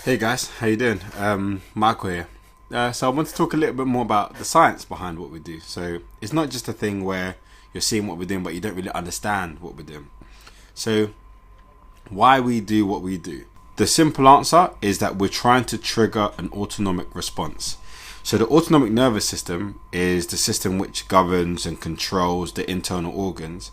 Hey guys, how you doing? Michael here. So I want to talk a little bit more about the science behind what we do. So it's not just a thing where you're seeing what we're doing, but you don't really understand what we're doing. So why we do what we do? The simple answer is that we're trying to trigger an autonomic response. So the autonomic nervous system is the system which governs and controls the internal organs.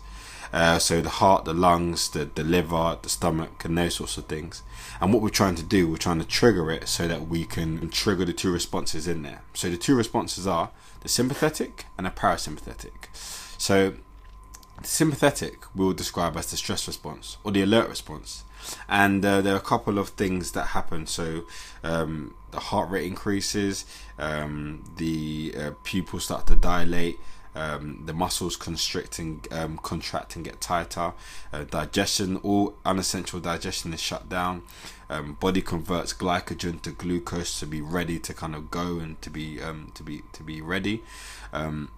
So the heart, the lungs, the liver, the stomach, and those sorts of things. And what we're trying to do, we're trying to trigger it so that we can trigger the two responses in there. So the two responses are the sympathetic and the parasympathetic. So the sympathetic we'll describe as the stress response or the alert response. And there are a couple of things that happen. So the heart rate increases, the pupils start to dilate, the muscles constrict and contract and get tighter. Digestion, all unessential digestion is shut down. Body converts glycogen to glucose to be ready to kind of go and to be ready. And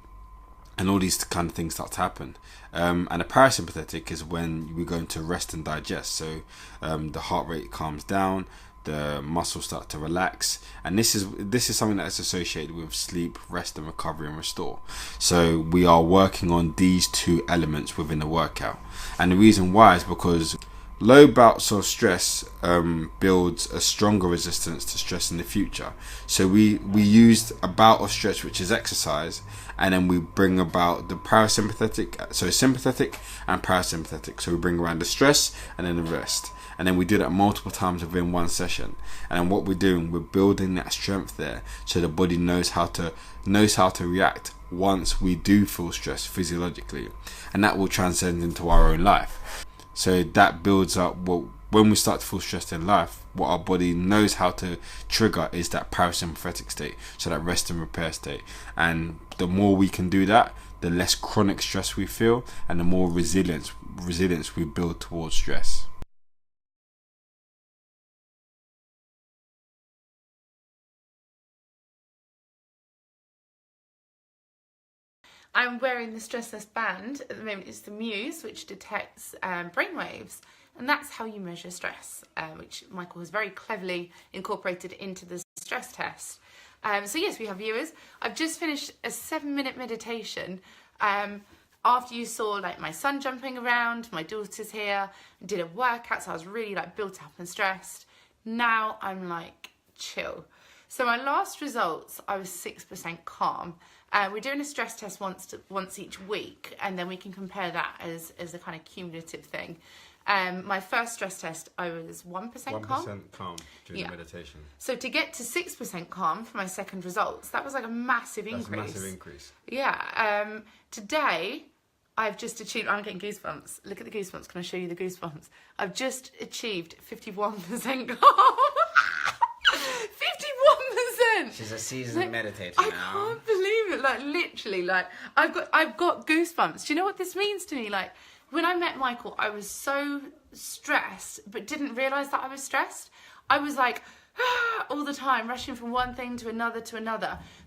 all these kind of things start to happen. And the parasympathetic is when we go into rest and digest. So the heart rate calms down, the muscles start to relax, and this is something that is associated with sleep, rest, and recovery and restore. So we are working on these two elements within the workout, and the reason why is because low bouts of stress builds a stronger resistance to stress in the future. So we used a bout of stress, which is exercise, and then we bring about the parasympathetic, so sympathetic and parasympathetic. So we bring around the stress and then the rest. And then we do that multiple times within one session. And then what we're doing, we're building that strength there, so the body knows how to react once we do feel stress physiologically, and that will transcend into our own life. So that builds up. Well, when we start to feel stressed in life, what our body knows how to trigger is that parasympathetic state, so that rest and repair state. And the more we can do that, the less chronic stress we feel, and the more resilience we build towards stress. I'm wearing the stressless band at the moment. It's the Muse, which detects brainwaves, and that's how you measure stress, which Michael has very cleverly incorporated into the stress test. So yes, we have viewers. I've just finished a 7-minute meditation. After you saw like my son jumping around, my daughter's here, did a workout, so I was really like built up and stressed. Now I'm like chill. So my last results, I was 6% calm. We're doing a stress test once each week, and then we can compare that as a kind of cumulative thing. My first stress test, I was 1% calm. 1% calm during the meditation. So to get to 6% calm for my second results, that was like a massive increase. That's a massive increase. Yeah. Today, I've just achieved, I'm getting goosebumps. Look at the goosebumps. Can I show you the goosebumps? I've just achieved 51% calm. 51%! She's a seasoned meditator I now. can't believe it. Like literally, like I've got goosebumps. Do you know what this means to me? Like when I met Michael, I was so stressed, but didn't realise that I was stressed. I was like all the time, rushing from one thing to another.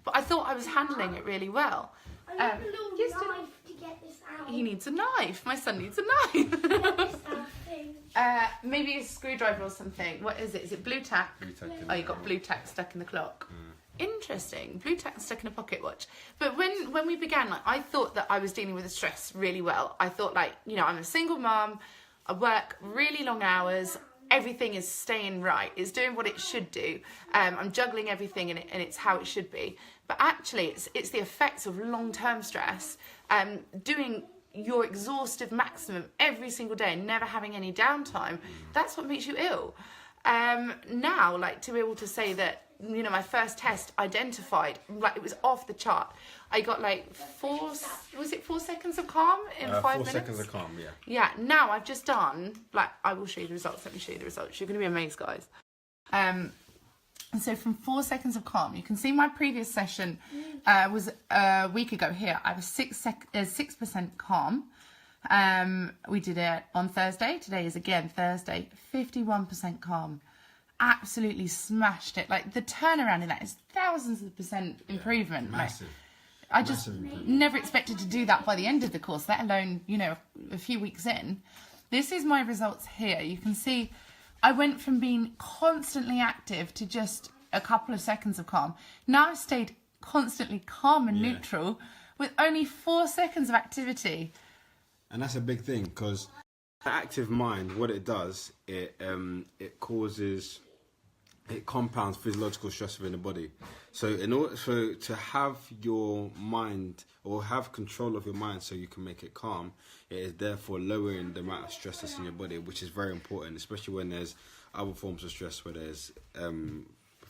But I thought I was handling it really well. I need a little knife to get this out. He needs a knife. My son needs a knife. Maybe a screwdriver or something. What is it? Is it blue tack? Oh, you got blue tack stuck in the clock. Interesting. Blue tack stuck in a pocket watch. But when we began, like I thought that I was dealing with the stress really well. I thought like, I'm a single mum. I work really long hours. Everything is staying right. It's doing what it should do. I'm juggling everything and it's how it should be. But actually, it's the effects of long-term stress. Doing your exhaustive maximum every single day, never having any downtime. That's what makes you ill. Now, like to be able to say that, my first test identified, like it was off the chart. I got like 4 seconds of calm in 5 minutes? 4 seconds of calm, yeah. Yeah, now I've just done, like, I will show you the results. Let me show you the results. You're going to be amazed, guys. And so from 4 seconds of calm, you can see my previous session was a week ago here. I was 6% calm. We did it on Thursday. Today is again Thursday. 51% calm. Absolutely smashed it. Like the turnaround in that is thousands of percent improvement. Massive. Like, I just never expected to do that by the end of the course, let alone, a few weeks in. This is my results here. You can see I went from being constantly active to just a couple of seconds of calm. Now I've stayed constantly calm and neutral with only 4 seconds of activity. And that's a big thing, because the active mind, what it does, it compounds physiological stress within the body. So in order to have your mind, or have control of your mind so you can make it calm, it is therefore lowering the amount of stress that's in your body, which is very important, especially when there's other forms of stress, where there's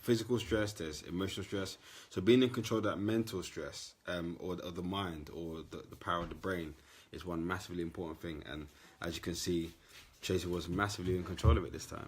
physical stress, there's emotional stress. So being in control of that mental stress, or the mind, or the power of the brain, is one massively important thing. And as you can see, Tracy was massively in control of it this time.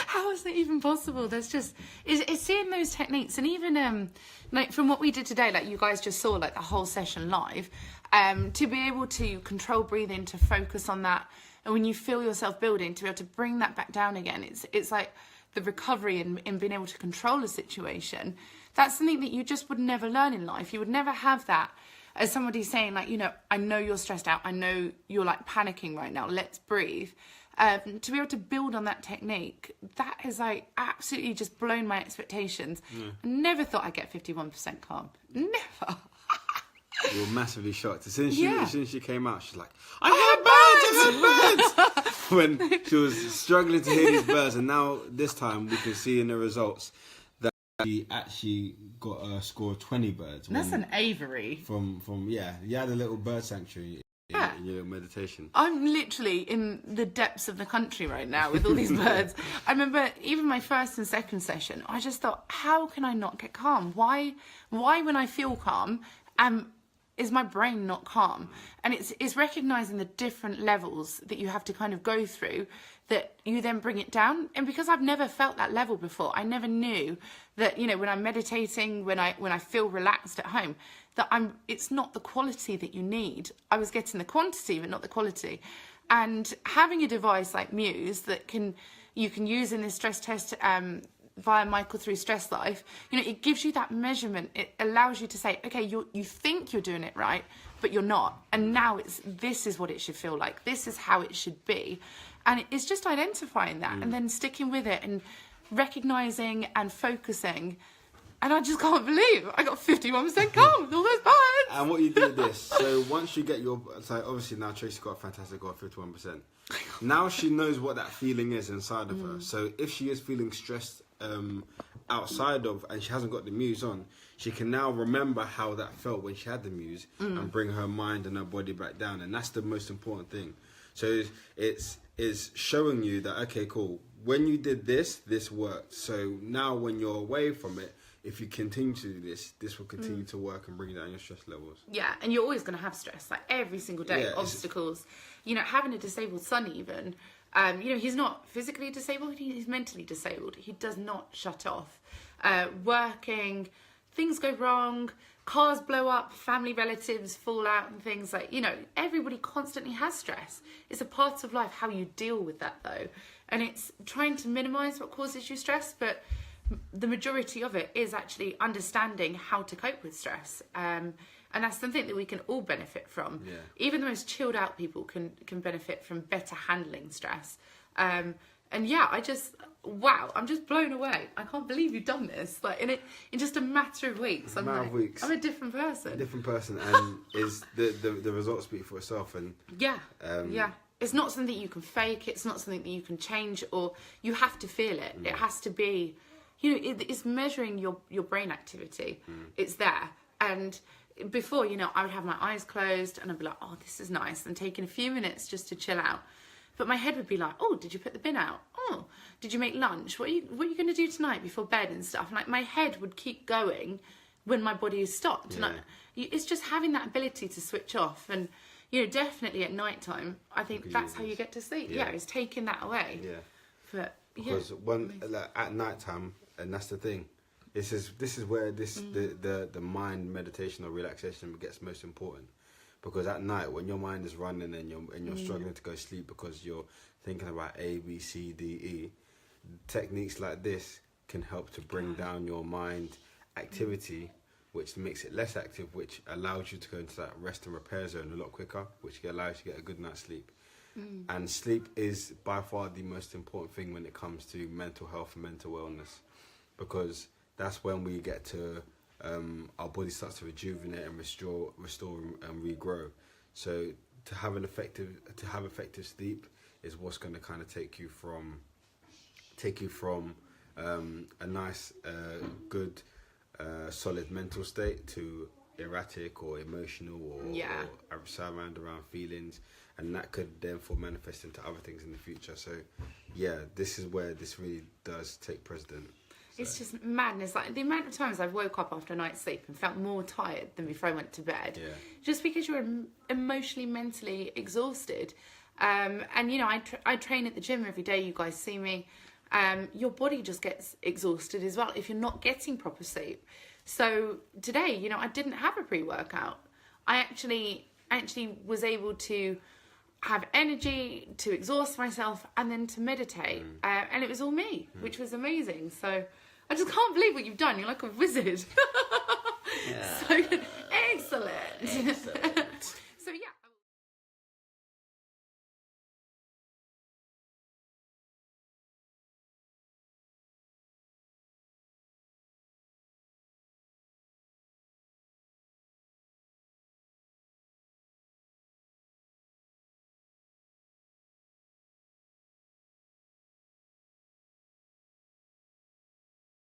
How is that even possible? There's just it's seeing those techniques, and even like from what we did today, like you guys just saw like the whole session live, to be able to control breathing, to focus on that, and when you feel yourself building, to be able to bring that back down again, it's like the recovery in being able to control a situation. That's something that you just would never learn in life. You would never have that as somebody saying, like, you know, I know you're stressed out, I know you're like panicking right now, let's breathe. To be able to build on that technique, that has like absolutely just blown my expectations. I never thought I'd get 51% calm. Never. We were massively shocked. As soon as she came out, she's like, I heard birds! When she was struggling to hear these birds, and now this time we can see in the results that she actually got a score of 20 birds. That's an aviary. From you had a little bird sanctuary in your meditation. I'm literally in the depths of the country right now with all these birds. I remember even my first and second session, I just thought, how can I not get calm? Why when I feel calm, is my brain not calm? And it's recognizing the different levels that you have to kind of go through, that you then bring it down. And because I've never felt that level before, I never knew that, you know, when I'm meditating, when I feel relaxed at home, that it's not the quality that you need. I was getting the quantity, but not the quality. And having a device like Muse that you can use in this stress test, via Michael through Stress Life, you know, it gives you that measurement. It allows you to say, okay, you think you're doing it right, but you're not. And now this is what it should feel like. This is how it should be. And it's just identifying that and then sticking with it and recognizing and focusing. And I just can't believe I got 51% calm with all those birds. And what you do with this, so once you get so obviously now Tracy got a fantastic score of 51%. Now she knows what that feeling is inside of her. So if she is feeling stressed outside of, and she hasn't got the Muse on, she can now remember how that felt when she had the Muse and bring her mind and her body back down. And that's the most important thing. So it's showing you that, okay, cool, when you did this worked. So now when you're away from it, if you continue to do this will continue to work and bring down your stress levels. Yeah, and you're always going to have stress, like every single day, obstacles. You know, having a disabled son even, you know, he's not physically disabled, he's mentally disabled. He does not shut off. Working, things go wrong, cars blow up, family relatives fall out and things like, you know, everybody constantly has stress. It's a part of life, how you deal with that though. And it's trying to minimise what causes you stress, but the majority of it is actually understanding how to cope with stress. And that's something that we can all benefit from. Yeah. Even the most chilled out people can benefit from better handling stress. And yeah, I'm just blown away. I can't believe you've done this. Like in just a matter of weeks. I'm a different person. And is the results speak for itself. And yeah. It's not something you can fake. It's not something that you can change, or you have to feel it. It has to be, you know, it's measuring your brain activity. It's there. And before, you know, I would have my eyes closed and I'd be like, oh, this is nice, and taking a few minutes just to chill out. But my head would be like, oh, did you put the bin out? Oh, did you make lunch? What are you going to do tonight before bed and stuff? And like my head would keep going when my body is stopped. Yeah. And it's just having that ability to switch off. And, you know, definitely at night time, I think that's how you get to sleep. Yeah, it's taking that away. Yeah. But because at night time, and that's the thing. This is where the mind meditation or relaxation gets most important, because at night when your mind is running and you're struggling to go to sleep because you're thinking about A, B, C, D, E, techniques like this can help to bring down your mind activity, which makes it less active, which allows you to go into that rest and repair zone a lot quicker, which allows you to get a good night's sleep. And sleep is by far the most important thing when it comes to mental health and mental wellness, because that's when we get to our body starts to rejuvenate and restore and regrow. So to have effective sleep is what's going to kind of take you from a nice good solid mental state to erratic or emotional or surround around feelings, and that could therefore manifest into other things in the future. So yeah, this is where this really does take precedent. So. It's just madness. Like the amount of times I've woke up after a night's sleep and felt more tired than before I went to bed. Yeah. Just because you're emotionally, mentally exhausted. And you know, I train at the gym every day. You guys see me. Your body just gets exhausted as well if you're not getting proper sleep. So today, you know, I didn't have a pre-workout. I actually was able to have energy to exhaust myself and then to meditate. And it was all me, which was amazing. So I just can't believe what you've done. You're like a wizard. So excellent.